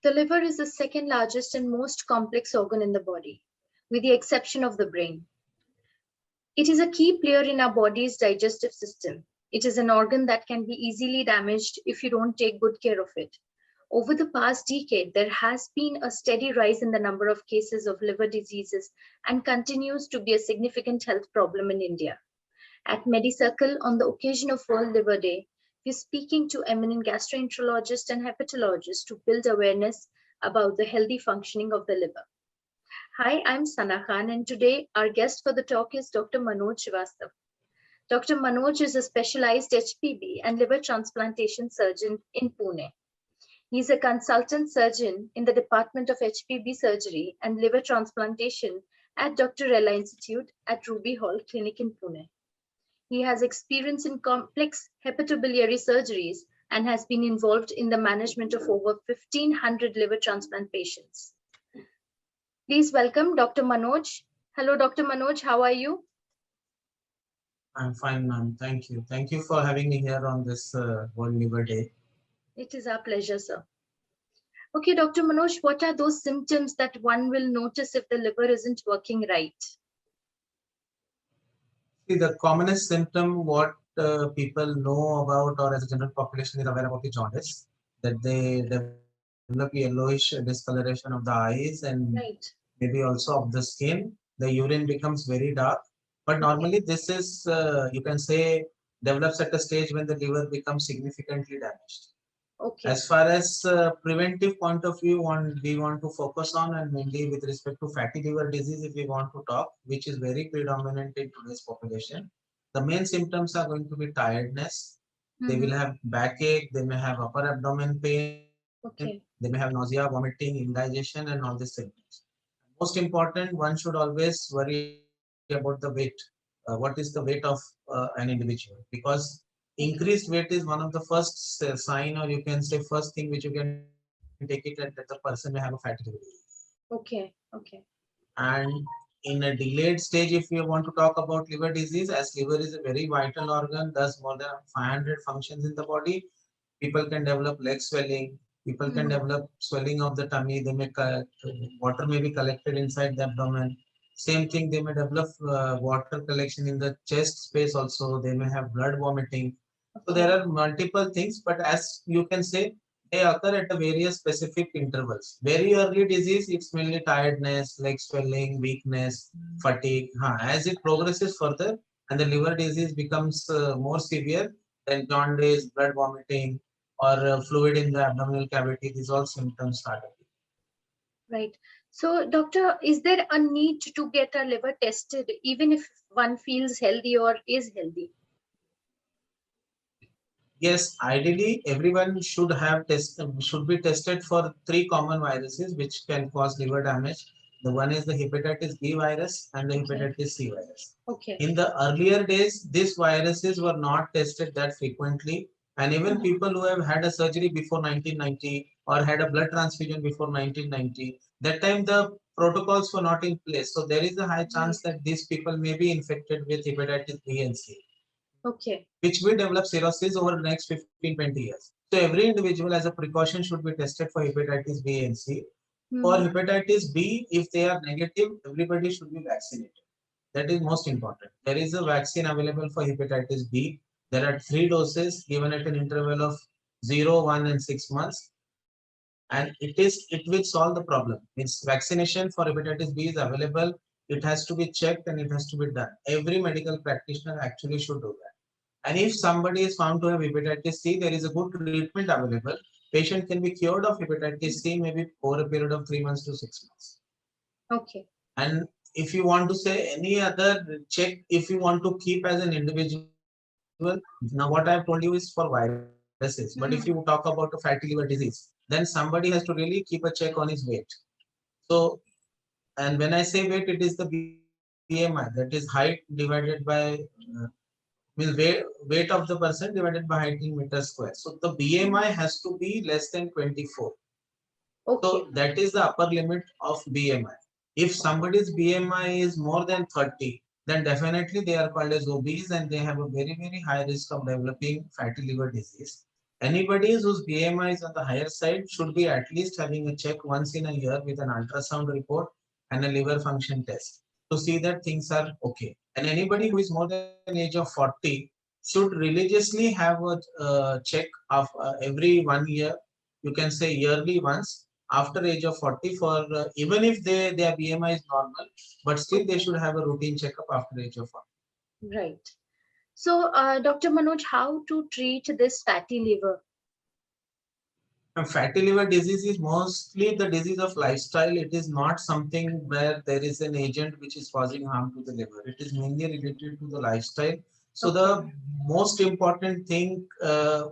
The liver is the second largest and most complex organ in the body, with the exception of the brain. It is a key player in our body's digestive system. It is an organ that can be easily damaged if you don't take good care of it. Over the past decade, there has been a steady rise in the number of cases of liver diseases and continues to be a significant health problem in India. At MediCircle, on the occasion of World Liver Day, we're speaking to eminent gastroenterologists and hepatologists to build awareness about the healthy functioning of the liver. Hi, I'm Sana Khan, and today our guest for the talk is Dr. Manoj Srivastav. Dr. Manoj is a specialized HPB and liver transplantation surgeon in Pune. He's a consultant surgeon in the Department of HPB Surgery and Liver Transplantation at Dr. Rella Institute at Ruby Hall Clinic in Pune. He has experience in complex hepatobiliary surgeries and has been involved in the management of over 1,500 liver transplant patients. Please welcome Dr. Manoj. Hello, Dr. Manoj. How are you? I'm fine, ma'am. Thank you. Thank you for having me here on this World Liver Day. It is our pleasure, sir. Okay, Dr. Manoj, what are those symptoms that one will notice if the liver isn't working right? See, the commonest symptom what people know about or as a general population is aware about the jaundice, that they develop yellowish discoloration of the eyes and maybe also of the skin. The urine becomes very dark. But normally this is, you can say, develops at a stage when the liver becomes significantly damaged. Okay. As far as preventive point of view, we want to focus on, and mainly with respect to fatty liver disease, if we want to talk, which is very predominant in today's population, the main symptoms are going to be tiredness. They will have backache, they may have upper abdomen pain, they may have nausea, vomiting, indigestion, and all these symptoms. Most important, one should always worry about the weight. What is the weight of an individual? Because increased weight is one of the first sign, or you can say first thing which you can take it that the person may have a fatty liver disease. Okay. And in a delayed stage, if you want to talk about liver disease, as liver is a very vital organ, does more than 500 functions in the body, people can develop leg swelling, people can develop swelling of the tummy, water may be collected inside the abdomen. Same thing, they may develop water collection in the chest space also, they may have blood vomiting. So there are multiple things, but as you can say, they occur at a various specific intervals. Very early disease, it's mainly tiredness, leg swelling, weakness, fatigue. As it progresses further and the liver disease becomes more severe, then jaundice, blood vomiting, or fluid in the abdominal cavity, these all symptoms start. Right. So, doctor, is there a need to get a liver tested even if one feels healthy or is healthy? Yes, ideally everyone should be tested for 3 common viruses which can cause liver damage. The one is the hepatitis B virus and the hepatitis C virus. Okay. In the earlier days, these viruses were not tested that frequently, and even people who have had a surgery before 1990 or had a blood transfusion before 1990, that time the protocols were not in place. So there is a high chance that these people may be infected with hepatitis B and C. Okay. Which will develop cirrhosis over the next 15-20 years. So every individual as a precaution should be tested for hepatitis B and C. For hepatitis B, if they are negative, everybody should be vaccinated. That is most important. There is a vaccine available for hepatitis B. There are 3 doses given at an interval of 0, 1 and 6 months. And it will solve the problem. Means vaccination for hepatitis B is available. It has to be checked and it has to be done. Every medical practitioner actually should do that. And if somebody is found to have hepatitis C, there is a good treatment available. Patient can be cured of hepatitis C maybe over a period of 3 months to 6 months. Okay. And if you want to say any other check, if you want to keep as an individual, now what I have told you is for viruses. But if you talk about a fatty liver disease, then somebody has to really keep a check on his weight. So, and when I say weight, it is the BMI, that is height divided by weight of the person divided by height in meters square. So the BMI has to be less than 24. Okay. So that is the upper limit of BMI. If somebody's BMI is more than 30, then definitely they are called as obese and they have a very, very high risk of developing fatty liver disease. Anybody whose BMI is on the higher side should be at least having a check once in a year with an ultrasound report and a liver function test to see that things are okay. And anybody who is more than age of 40 should religiously have a check of every 1 year. You can say yearly once after age of 40 for even if their BMI is normal, but still they should have a routine checkup after age of 40. Right. So, Dr. Manoj, how to treat this fatty liver? Fatty liver disease is mostly the disease of lifestyle. It is not something where there is an agent which is causing harm to the liver. It is mainly related to the lifestyle. So Okay. the most important thing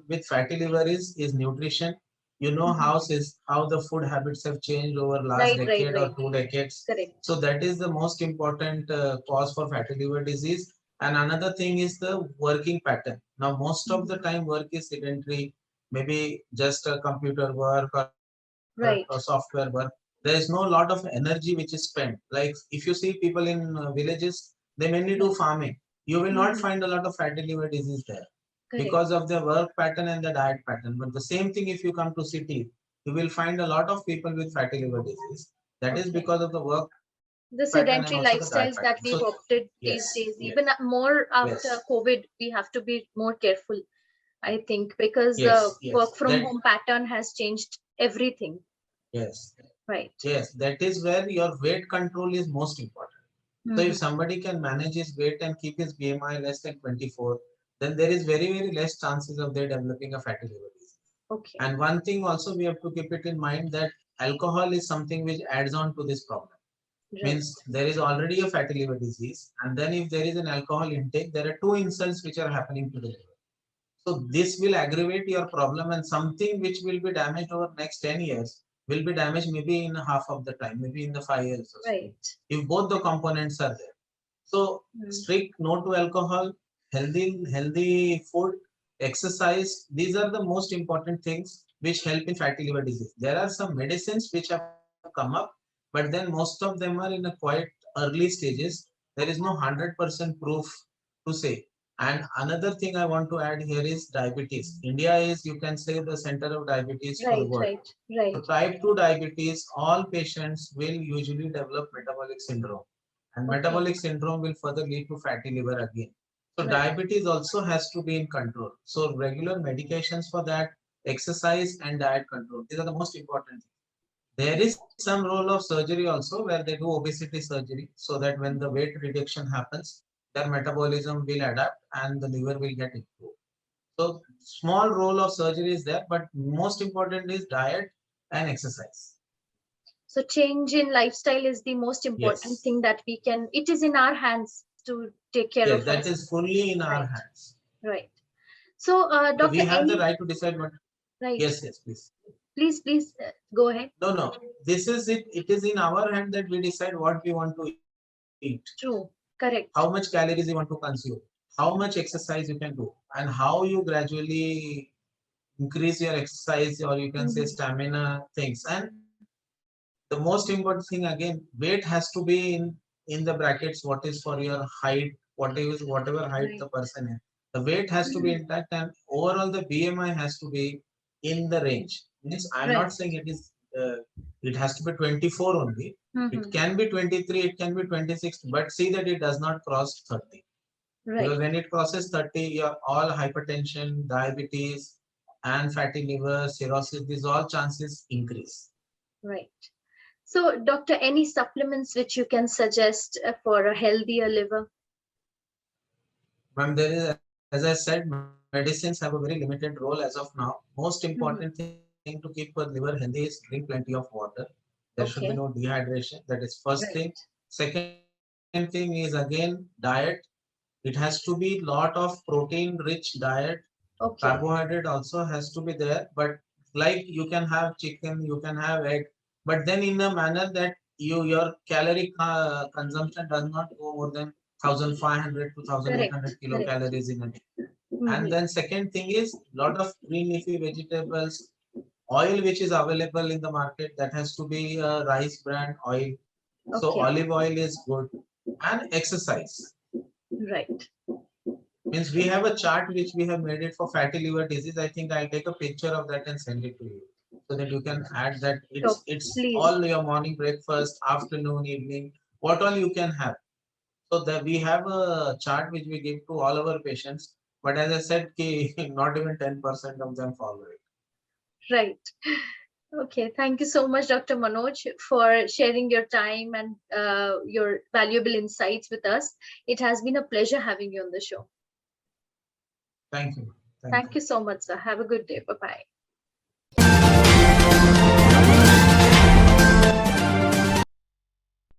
with fatty liver is nutrition. You know how the food habits have changed over last Right, decade or right. 2 decades. Correct. So that is the most important cause for fatty liver disease. And another thing is the working pattern. Now most of the time work is sedentary, maybe just a computer work Right. or software work. There is no lot of energy which is spent. Like if you see people in villages, they mainly do farming. You will not find a lot of fatty liver disease there Correct. because of the work pattern and the diet pattern. But the same thing if you come to city, you will find a lot of people with fatty liver disease. That is Okay. because of the work The pattern and sedentary also the diet lifestyles that pattern. we've So opted these yes, days, yes, even more after yes, COVID, we have to be more careful, I think, because yes, yes. work from That home pattern has changed everything. yes. Right. Yes, that is where your weight control is most important. So if somebody can manage his weight and keep his BMI less than 24, then there is very, very less chances of they developing a fatty liver disease. Okay. And one thing also we have to keep it in mind that alcohol is something which adds on to this problem. Right. Means there is already a fatty liver disease, and then if there is an alcohol intake, there are two insults which are happening to the liver. So this will aggravate your problem, and something which will be damaged over next 10 years will be damaged maybe in half of the time, maybe in the 5 years or so, Right. if both the components are there. So strict no to alcohol, healthy food, exercise. These are the most important things which help in fatty liver disease. There are some medicines which have come up, but then most of them are in a quite early stages. There is no 100% proof to say. And another thing I want to add here is diabetes. India is, you can say, the center of diabetes for the Right. world. Right. Right. So type 2 diabetes, all patients will usually develop metabolic syndrome. And Okay. metabolic syndrome will further lead to fatty liver again. So Right. diabetes also has to be in control. So regular medications for that, exercise and diet control. These are the most important things. There is some role of surgery also where they do obesity surgery so that when the weight reduction happens, their metabolism will adapt and the liver will get improved. So small role of surgery is there, but most important is diet and exercise. So change in lifestyle is the most important Yes. thing that we can. It is in our hands to take care Yes, of that us. is fully in our Right. hands. Right. So, So we Doctor, have the right to decide what. right? Yes, yes, please. Please go ahead. No, no. This is it. It is in our hand that we decide what we want to eat, True. how Correct. much calories you want to consume, how much exercise you can do, and how you gradually increase your exercise or you can say stamina things. And the most important thing again, weight has to be in the brackets what is for your height, whatever height the Right. person is. The weight has to be intact and overall the BMI has to be in the range. Means I'm Right. not saying it has to be 24 only. It can be 23, it can be 26, but see that it does not cross 30. Right. Because when it crosses 30, your all hypertension, diabetes, and fatty liver, cirrhosis, these all chances increase. Right. So, Doctor, any supplements which you can suggest for a healthier liver? Ma'am, there is, as I said, medicines have a very limited role as of now. Most important thing to keep your liver healthy is drink plenty of water. There should be no Okay. dehydration. That is first thing. Right. Second thing is again diet. It has to be lot of protein-rich diet. Okay. Carbohydrate also has to be there, but like you can have chicken, you can have egg, but then in a manner that your calorie consumption does not go more than 1500 to Correct. 1800 Correct. kilocalories in a day. And then second thing is lot of green leafy vegetables, oil which is available in the market that has to be rice bran oil. So Okay. olive oil is good and exercise. Right. Means we have a chart which we have made it for fatty liver disease. I think I'll take a picture of that and send it to you so that you can add that. So It's please. all your morning breakfast, afternoon, evening, what all you can have. So that we have a chart which we give to all our patients. But as I said, not even 10% of them follow it. Right. Okay, thank you so much, Dr. Manoj, for sharing your time and your valuable insights with us. It has been a pleasure having you on the show. Thank you. Thank you so much, sir. Have a good day. Bye-bye.